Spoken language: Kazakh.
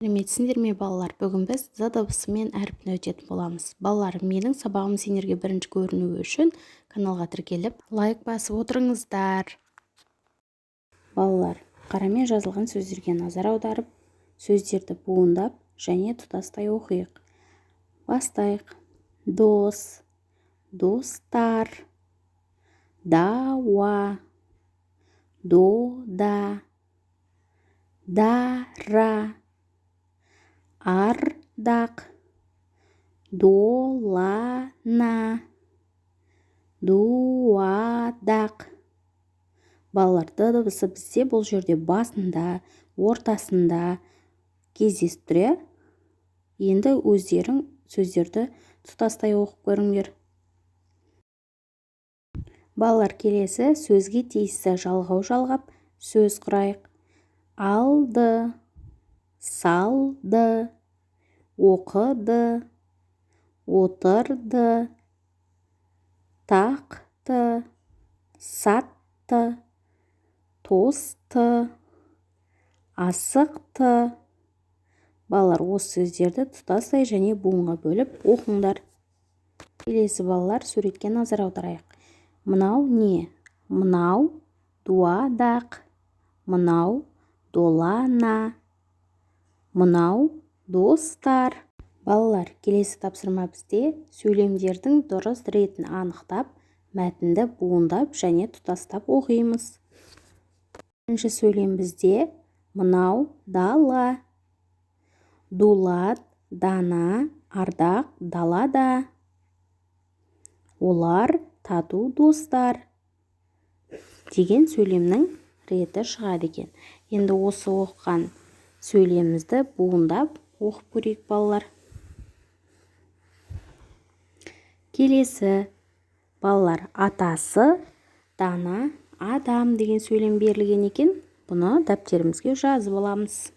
Сәлеметсіңдер ме балалар? Бүгін біз з дыбысымен әрпін өтетін боламыз. Балалар, менің сабағым сендерге бірінші көрінуі үшін каналға тіркеліп, лайк басып отырыңыздар. Балалар, қарамен жазылған сөздерге назар аударып, сөздерді буындап және тұтастай оқиық. Бастайық. Дос, достар, дауа, дода, дара, ардақ, долана, дуадақ. Балалар, д дыбысы бізде бұл жерде басында, ортасында кездесіп тұр. Енді өздерің сөздерді тұтастай оқып көріңдер. Балалар, келесі сөзге тиісті жалғау жалғап сөз құрайық. Алды, салды, оқыды, отырды, тақты, сатты, тосты, асықты. Балалар, осы сөздерді тұтастай және буынға бөліп оқыңдар. Келесі балалар, суретке назар аударайық. Мынау не? Мынау дуадақ, мынау долана, мынау достар. Балалар, келесі тапсырма бізде сөйлемдердің дұрыс ретін анықтап, мәтінді буындап және тұтастап оқимыз. Бірінші сөйлем бізде мынау дала, дулат, дана, ардақ, далада. Олар тату достар деген сөйлемнің реті шығады екен. Енді осы оқыған сөйлемімізді буындап оқып көрейік балалар. Келесі балалар, атасы дана адам деген сөйлем берілген екен. Бұны дәптерімізге жазып аламыз.